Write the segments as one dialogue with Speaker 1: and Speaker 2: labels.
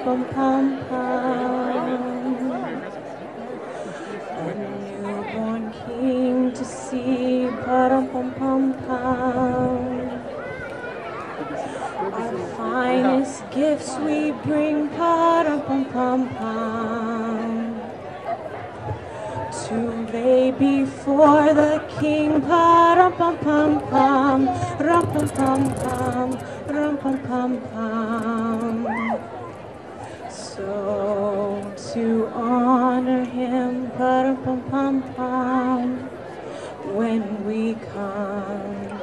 Speaker 1: A newborn king to see, our finest gifts we bring, to lay before the king, so to honor him, when we come.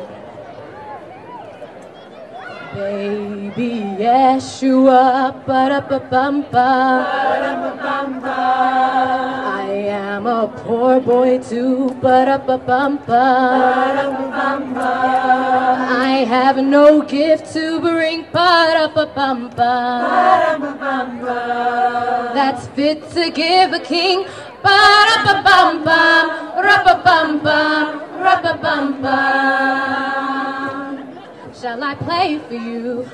Speaker 1: Baby Yeshua, I am a poor boy too, I have no gift to bring, that's fit to give a king, shall I play for you,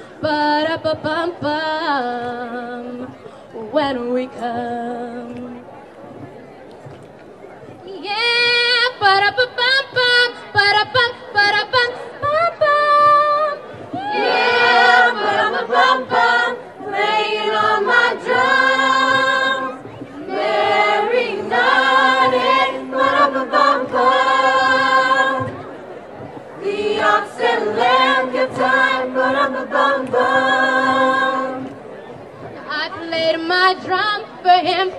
Speaker 1: when we come? Yeah, yeah, playing on my drums, Mary nodded, the ox and lamb give time, I played my drum for him,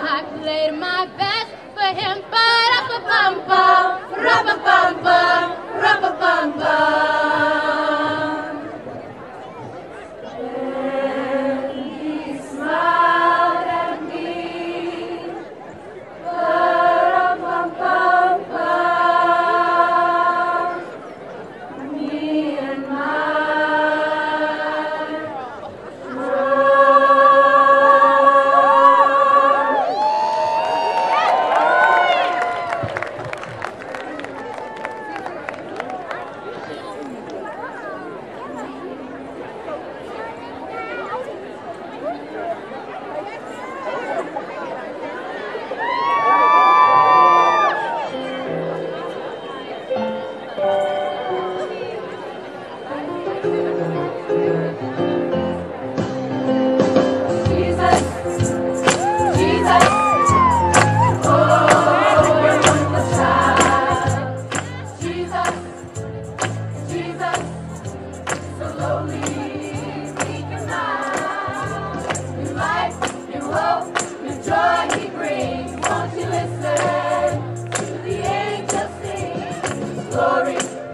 Speaker 1: I played my best for him, and he smiled at me, me and mine.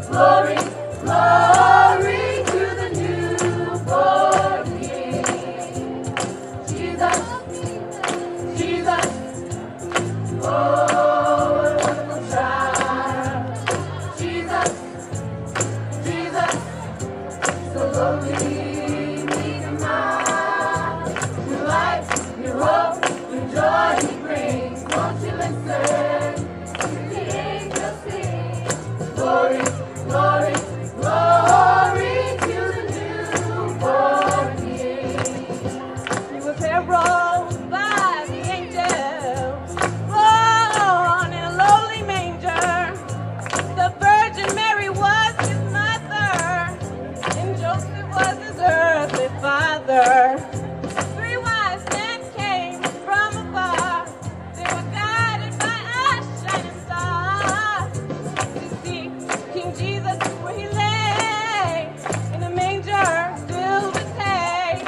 Speaker 1: Glory, glory to the newborn King. Jesus, Jesus, oh, wonderful child. Jesus, Jesus, so lowly, meek and mild. New life, new hope, new joy he brings. Won't you listen to the angels sing? Glory, glory, glory to the newborn King. He was heralded by the angels, born in a lowly manger. The Virgin Mary was his mother, and Joseph was his earthly father. Three wise men came from afar. They were guided by a shining star to see King Jesus where he lay in a manger filled with hay.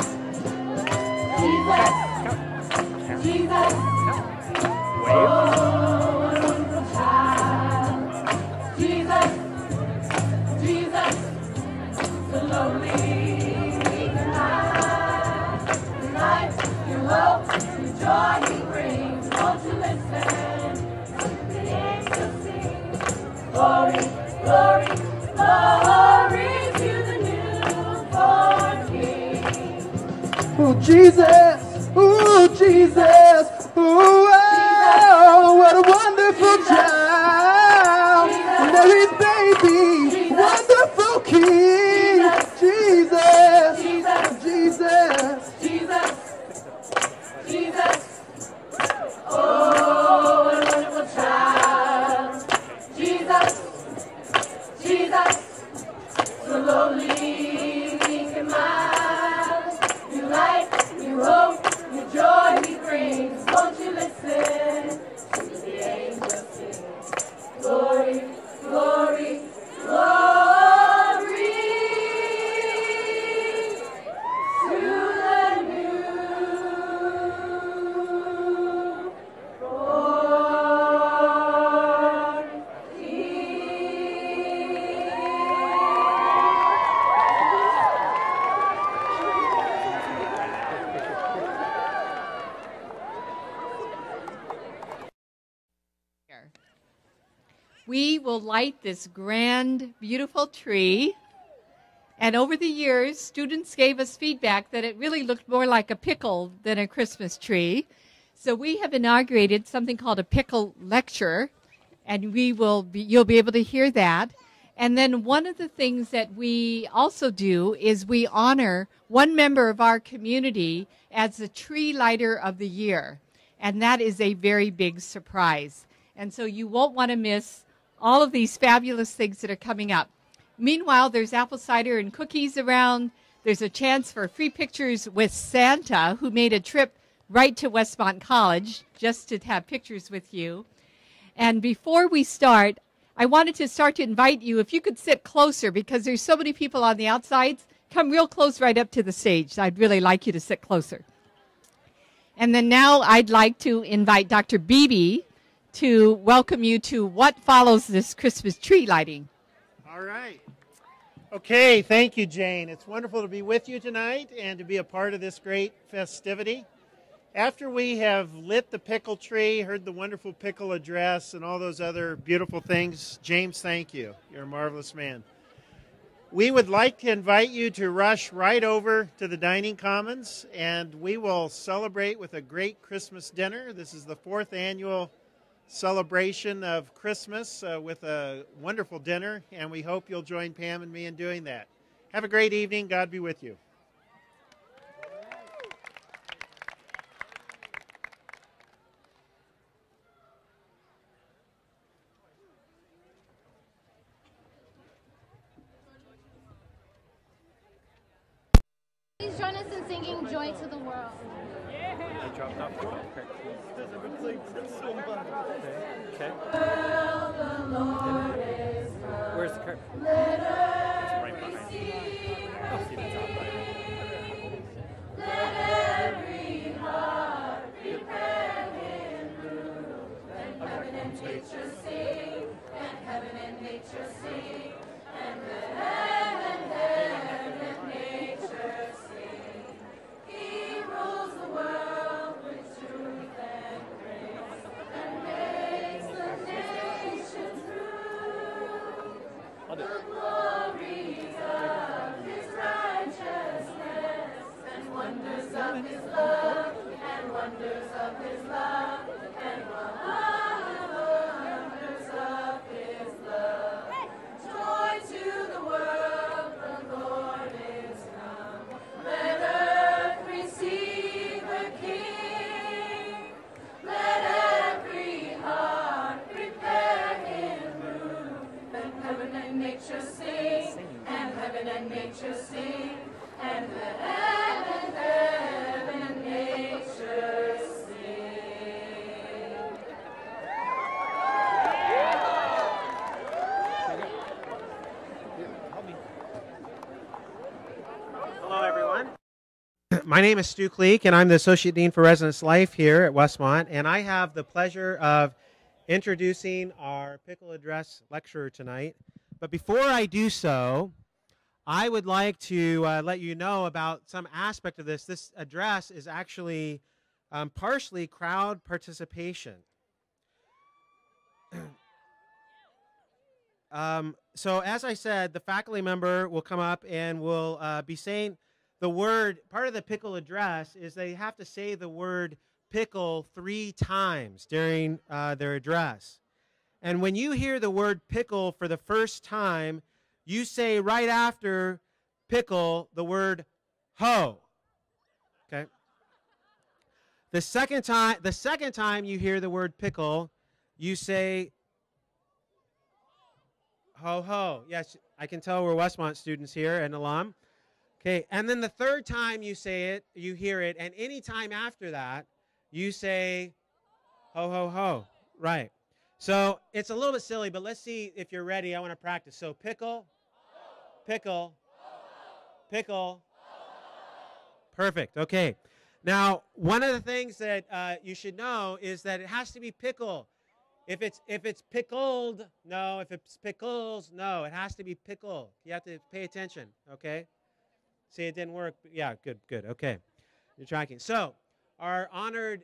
Speaker 1: Jesus, Jesus, oh, wonderful child. Jesus, Jesus, the lowly, meek and mild. New life, new hope, new joy he brings. Won't you listen to the angels sing? Glory, glory, glory to the newborn King.
Speaker 2: Oh, Jesus, oh, Jesus, oh, what a wonderful child. Mary's baby, wonderful King. Jesus,
Speaker 3: we will light this grand, beautiful tree. And over the years, students gave us feedback that it really looked more like a pickle than a Christmas tree. So we have inaugurated something called a pickle lecture, and you'll be able to hear that. And then one of the things that we also do is we honor one member of our community as the tree lighter of the year. And that is a very big surprise. And so you won't want to miss all of these fabulous things that are coming up. Meanwhile, there's apple cider and cookies around. There's a chance for free pictures with Santa, who made a trip right to Westmont College just to have pictures with you. And before we start, I wanted to invite you, if you could sit closer, because there's so many people on the outsides, come real close right up to the stage. I'd really like you to sit closer. And then now I'd like to invite Dr. Beebe to welcome you to what follows this Christmas tree lighting.
Speaker 4: All right. Okay, thank you, Jane. It's wonderful to be with you tonight and to be a part of this great festivity. After we have lit the pickle tree, heard the wonderful pickle address, and all those other beautiful things, James, thank you. You're a marvelous man. We would like to invite you to rush right over to the dining commons, and we will celebrate with a great Christmas dinner. This is the 4th annual celebration of Christmas with a wonderful dinner, and we hope you'll join Pam and me in doing that. Have a great evening. God be with you.
Speaker 5: Please join us in singing Joy to the World.
Speaker 6: I dropped off the Okay. Where's the curtain? It's right behind you. Oh, see the top right.
Speaker 1: Let every heart prepare him room. Let heaven and nature sing, and heaven and nature sing, and let heaven and nature sing. He rules the world with truth and grace, and makes the nations rule. The glories of his righteousness, and wonders of his love, and wonders of his love, and wonders of his love. Joy to the world, the Lord is come. Let earth receive her King. Let every heart prepare him room. Let heaven and nature sing, and heaven and nature sing, and let heaven and nature sing.
Speaker 4: Hello, everyone. My name is Stu Kleek, and I'm the Associate Dean for Residence Life here at Westmont, and I have the pleasure of introducing our Pickle Address lecturer tonight. But before I do so, I would like to let you know about some aspect of this. This address is actually partially crowd participation. So as I said, the faculty member will come up and will be saying the word. Part of the Pickle address is they have to say the word pickle 3 times during their address. And when you hear the word pickle for the first time, you say right after pickle the word ho. Okay? The second time you hear the word pickle, you say ho ho. Yes, I can tell we're Westmont students here and alum. Okay, and then the third time you say it, you hear it, and any time after that, you say ho ho ho. Right. So it's a little bit silly, but let's see if you're ready. I want to practice. So pickle, pickle, pickle. Perfect. Okay. Now, one of the things that you should know is that it has to be pickle. If it's pickled, no. If it's pickles, no. It has to be pickle. You have to pay attention. Okay. See, it didn't work. Yeah. Good. Good. Okay. You're tracking. So, our honored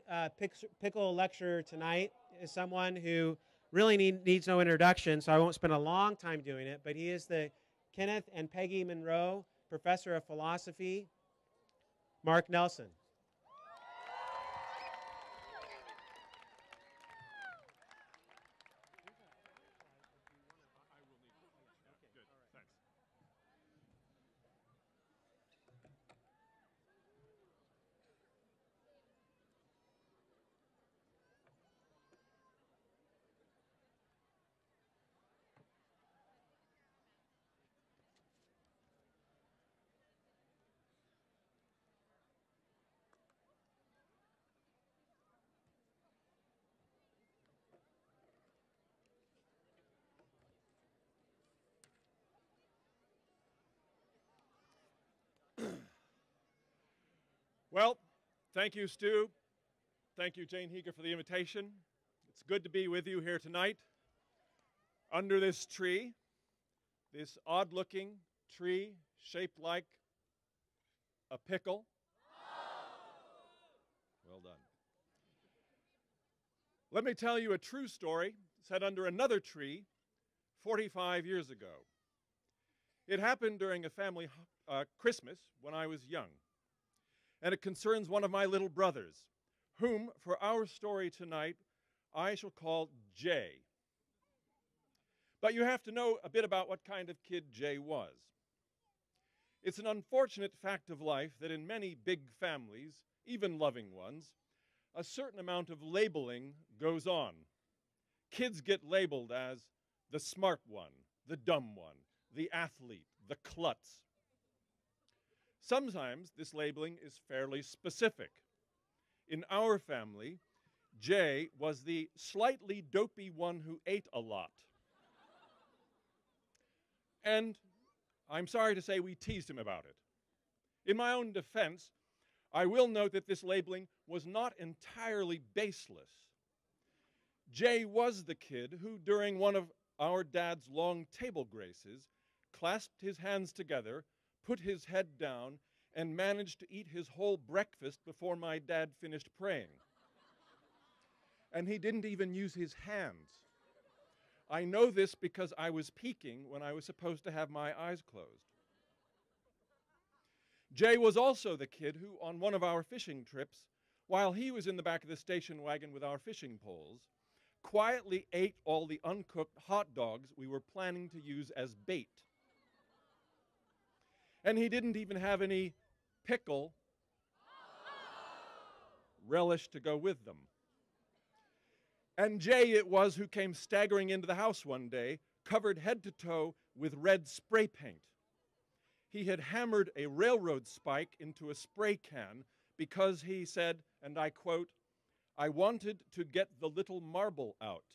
Speaker 4: pickle lecturer tonight is someone who really needs no introduction, so I won't spend a long time doing it, but he is the Kenneth and Peggy Monroe Professor of Philosophy, Mark Nelson.
Speaker 7: Well, thank you, Stu. Thank you, Jane Heeger, for the invitation. It's good to be with you here tonight under this tree, this odd-looking tree shaped like a pickle. Well done. Let me tell you a true story set under another tree 45 years ago. It happened during a family Christmas when I was young. And it concerns one of my little brothers, whom, for our story tonight, I shall call Jay. But you have to know a bit about what kind of kid Jay was. It's an unfortunate fact of life that in many big families, even loving ones, a certain amount of labeling goes on. Kids get labeled as the smart one, the dumb one, the athlete, the klutz. Sometimes this labeling is fairly specific. In our family, Jay was the slightly dopey one who ate a lot. And I'm sorry to say we teased him about it. In my own defense, I will note that this labeling was not entirely baseless. Jay was the kid who, during one of our dad's long table graces, clasped his hands together, put his head down, and managed to eat his whole breakfast before my dad finished praying. And he didn't even use his hands. I know this because I was peeking when I was supposed to have my eyes closed. Jay was also the kid who, on one of our fishing trips, while he was in the back of the station wagon with our fishing poles, quietly ate all the uncooked hot dogs we were planning to use as bait. And he didn't even have any pickle relish to go with them. And Jay it was who came staggering into the house one day, covered head to toe with red spray paint. He had hammered a railroad spike into a spray can because he said, and I quote, "I wanted to get the little marble out."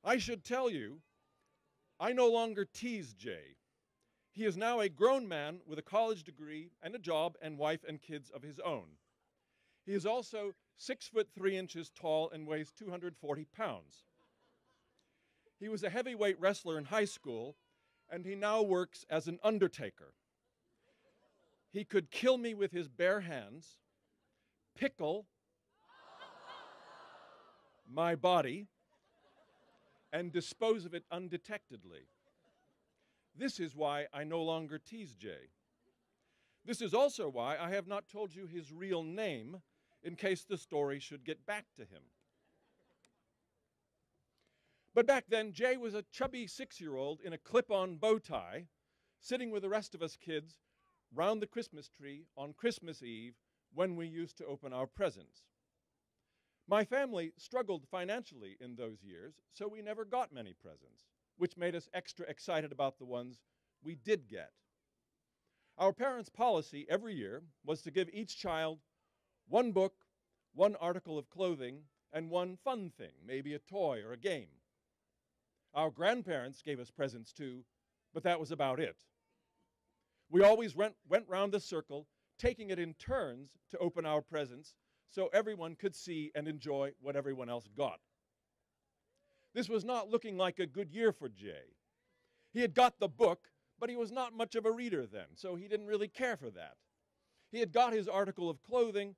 Speaker 7: I should tell you, I no longer tease Jay. He is now a grown man with a college degree and a job and wife and kids of his own. He is also 6'3" tall and weighs 240 pounds. He was a heavyweight wrestler in high school, and he now works as an undertaker. He could kill me with his bare hands, pickle my body, and dispose of it undetectedly. This is why I no longer tease Jay. This is also why I have not told you his real name in case the story should get back to him. But back then, Jay was a chubby 6-year-old in a clip-on bow tie, sitting with the rest of us kids round the Christmas tree on Christmas Eve when we used to open our presents. My family struggled financially in those years, so we never got many presents, which made us extra excited about the ones we did get. Our parents' policy every year was to give each child one book, one article of clothing, and one fun thing, maybe a toy or a game. Our grandparents gave us presents too, but that was about it. We always went round the circle, taking it in turns to open our presents so everyone could see and enjoy what everyone else got. This was not looking like a good year for Jay. He had got the book, but he was not much of a reader then, so he didn't really care for that. He had got his article of clothing,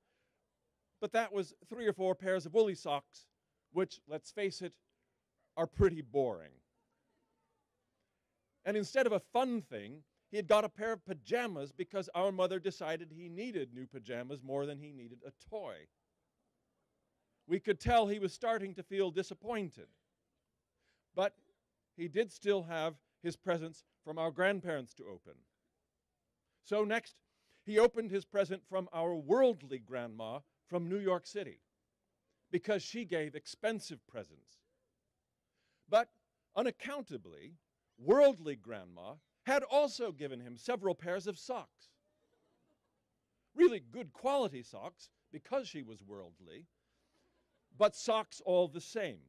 Speaker 7: But that was 3 or 4 pairs of woolly socks, which, let's face it, are pretty boring. And instead of a fun thing, he had got a pair of pajamas because our mother decided he needed new pajamas more than he needed a toy. We could tell he was starting to feel disappointed. But he did still have his presents from our grandparents to open. So next, he opened his present from our worldly grandma from New York City, because she gave expensive presents. But unaccountably, worldly grandma had also given him several pairs of socks. Really good quality socks, because she was worldly, but socks all the same.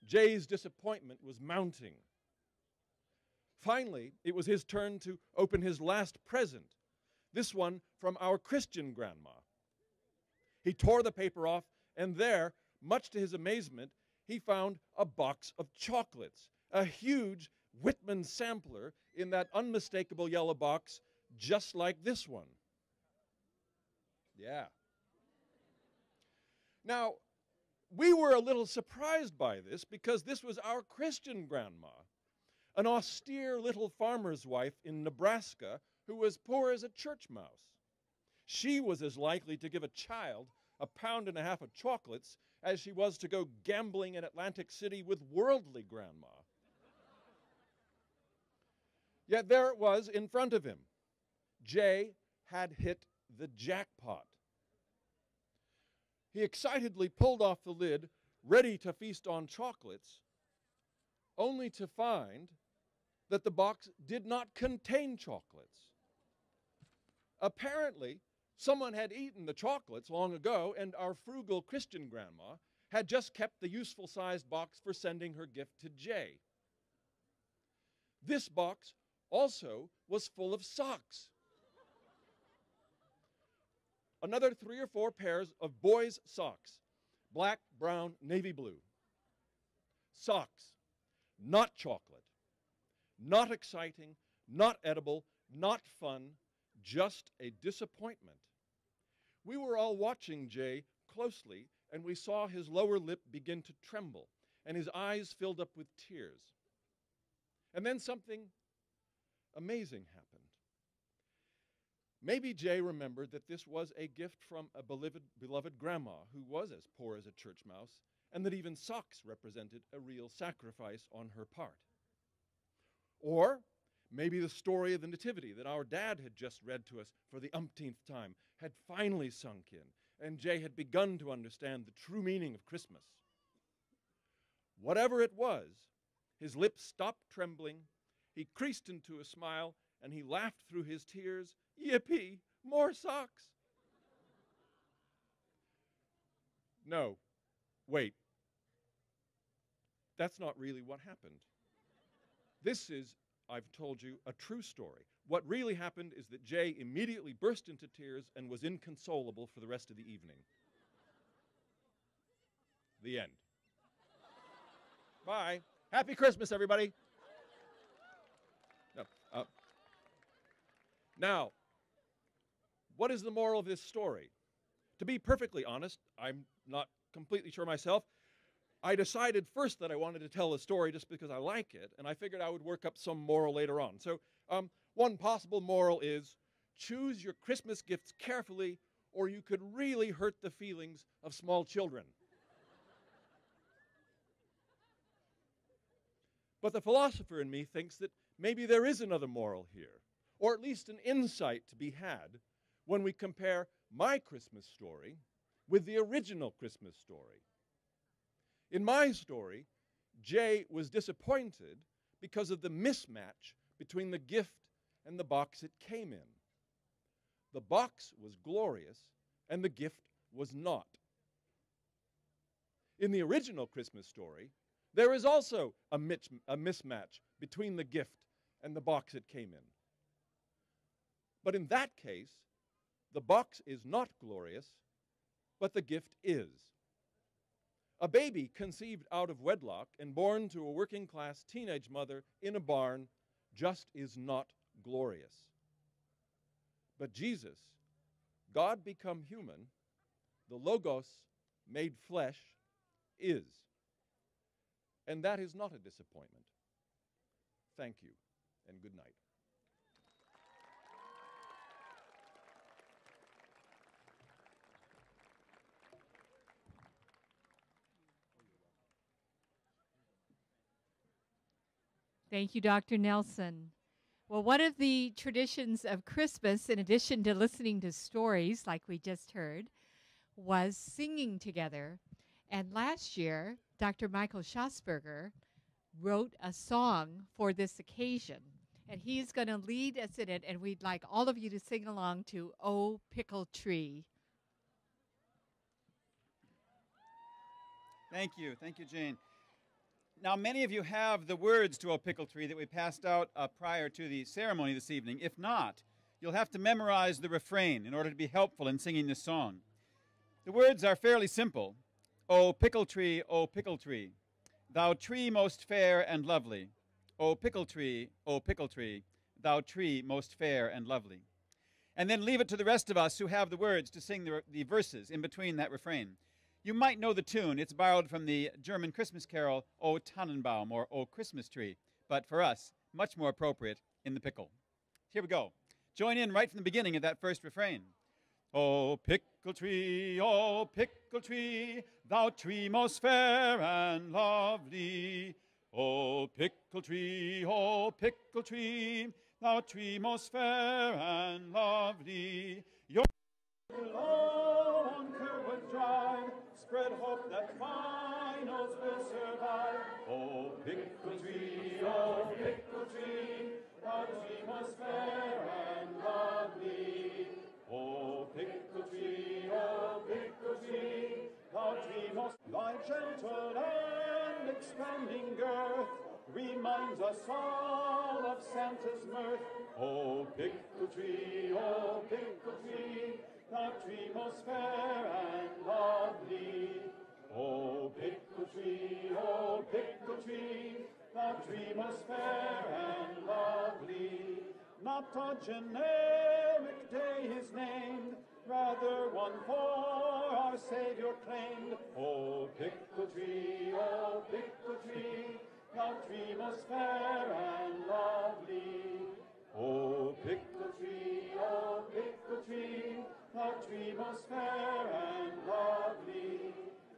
Speaker 7: Jay's disappointment was mounting. Finally, it was his turn to open his last present, this one from our Christian grandma. He tore the paper off, and there, much to his amazement, he found a box of chocolates, a huge Whitman sampler in that unmistakable yellow box, just like this one. Yeah. Now, we were a little surprised by this because this was our Christian grandma, an austere little farmer's wife in Nebraska who was poor as a church mouse. She was as likely to give a child a pound and a half of chocolates as she was to go gambling in Atlantic City with worldly grandma. Yet there it was in front of him. Jay had hit the jackpot. He excitedly pulled off the lid, ready to feast on chocolates, only to find that the box did not contain chocolates. Apparently, someone had eaten the chocolates long ago, and our frugal Christian grandma had just kept the useful-sized box for sending her gift to Jay. This box also was full of socks. Another 3 or 4 pairs of boys' socks, black, brown, navy blue. Socks, not chocolate, not exciting, not edible, not fun, just a disappointment. We were all watching Jay closely, and we saw his lower lip begin to tremble, and his eyes filled up with tears. And then something amazing happened. Maybe Jay remembered that this was a gift from a beloved grandma who was as poor as a church mouse, and that even socks represented a real sacrifice on her part. Or maybe the story of the Nativity that our dad had just read to us for the umpteenth time had finally sunk in, and Jay had begun to understand the true meaning of Christmas. Whatever it was, his lips stopped trembling, he creased into a smile, and he laughed through his tears. Yippee, more socks. No, wait. That's not really what happened. This is, I've told you, a true story. What really happened is that Jay immediately burst into tears and was inconsolable for the rest of the evening. The end. Bye. Happy Christmas, everybody. No, now, what is the moral of this story? To be perfectly honest, I'm not completely sure myself. I decided first that I wanted to tell a story just because I like it, and I figured I would work up some moral later on. So one possible moral is choose your Christmas gifts carefully, or you could really hurt the feelings of small children. But the philosopher in me thinks that maybe there is another moral here, or at least an insight to be had when we compare my Christmas story with the original Christmas story. In my story, Jay was disappointed because of the mismatch between the gift and the box it came in. The box was glorious, and the gift was not. In the original Christmas story, there is also a mismatch between the gift and the box it came in. But in that case, the box is not glorious, but the gift is. A baby conceived out of wedlock and born to a working-class teenage mother in a barn just is not glorious. But Jesus God become human, the Logos made flesh, is. And that is not a disappointment. Thank you, and good night.
Speaker 3: Thank you, Dr. Nelson. Well, one of the traditions of Christmas, in addition to listening to stories like we just heard, was singing together. And last year, Dr. Michael Schassberger wrote a song for this occasion. And he's going to lead us in it, and we'd like all of you to sing along to "Oh, Pickle Tree."
Speaker 2: Thank you. Thank you, Jane. Now, many of you have the words to "O Pickle Tree" that we passed out prior to the ceremony this evening. If not, you'll have to memorize the refrain in order to be helpful in singing this song. The words are fairly simple. O pickle tree, thou tree most fair and lovely. O pickle tree, thou tree most fair and lovely. And then leave it to the rest of us who have the words to sing the verses in between that refrain. You might know the tune. It's borrowed from the German Christmas carol, O Tannenbaum, or O Christmas Tree, but for us, much more appropriate in the pickle. Here we go. Join in right from the beginning of that first refrain. O pickle tree, thou tree most fair and lovely. O pickle tree, thou tree most fair and lovely. Your low on Kerwood Drive, spread hope that finals will survive. O pickle tree, thou tree most fair and lovely. O pickle tree, thou tree most, thy gentle and expanding girth reminds us all of Santa's mirth. O pickle tree, thou tree most fair and lovely. O pickle tree, thou tree most fair and lovely. Not a generic day is named, rather one for our Savior claimed. O pickle tree, thou tree most fair and lovely. O pickle tree, thou tree most fair and lovely.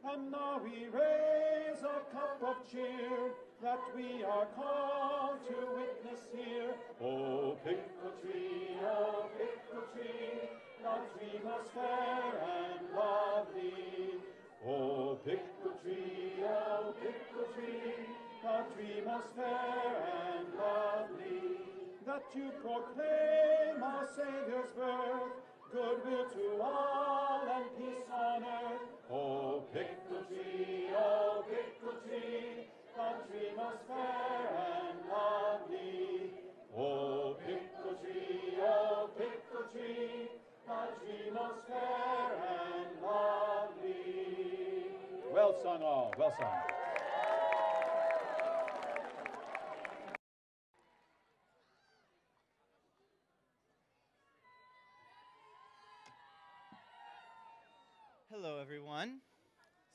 Speaker 2: And now we raise a cup of cheer that we are called to witness here. O pickle tree, thou tree most fair and lovely. O pickle tree, thou tree most fair and lovely. That you proclaim our Savior's birth, goodwill to all and peace on earth. O pickle tree, thou tree most fair and lovely. O pickle tree, thou tree most fair and lovely. Well sung all, well sung.
Speaker 8: Hello, everyone.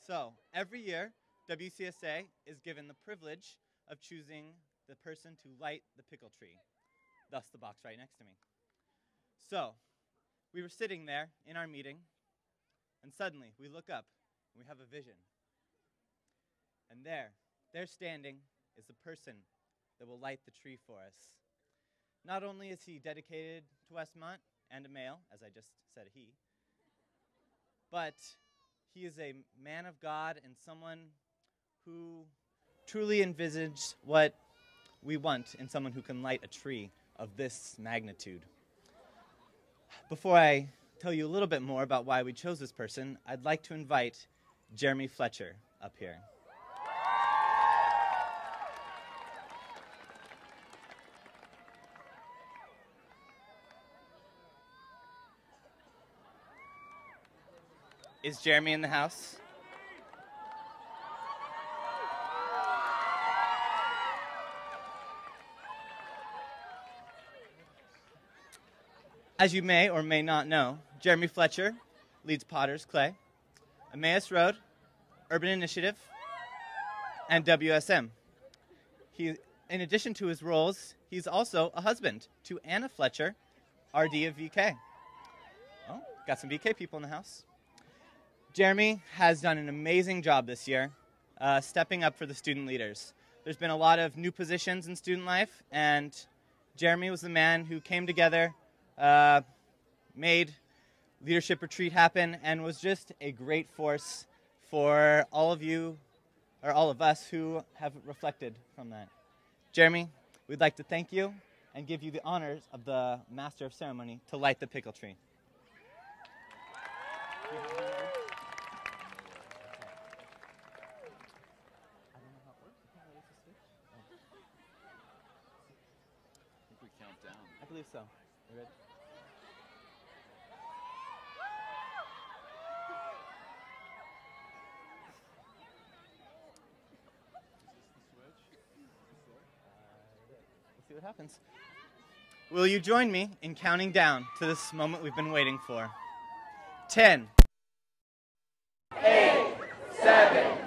Speaker 8: So, every year, WCSA is given the privilege of choosing the person to light the pickle tree, thus the box right next to me. So, we were sitting there in our meeting, and suddenly we look up and we have a vision. And there standing is the person that will light the tree for us. Not only is he dedicated to Westmont and a male, as I just said he, but he is a man of God and someone who truly envisages what we want in someone who can light a tree of this magnitude. Before I tell you a little bit more about why we chose this person, I'd like to invite Jeremy Fletcher up here. Is Jeremy in the house? As you may or may not know, Jeremy Fletcher leads Potter's Clay, Emmaus Road, Urban Initiative, and WSM. In addition to his roles, he's also a husband to Anna Fletcher, RD of VK. Oh, got some VK people in the house. Jeremy has done an amazing job this year, stepping up for the student leaders. There's been a lot of new positions in student life, and Jeremy was the man who came together, made Leadership Retreat happen, and was just a great force for all of you, or all of us, who have reflected from that. Jeremy, we'd like to thank you and give you the honors of the Master of Ceremony to light the pickle tree. I believe so. You ready? Let's see what happens. Will you join me in counting down to this moment we've been waiting for? 10.
Speaker 1: 8, 7,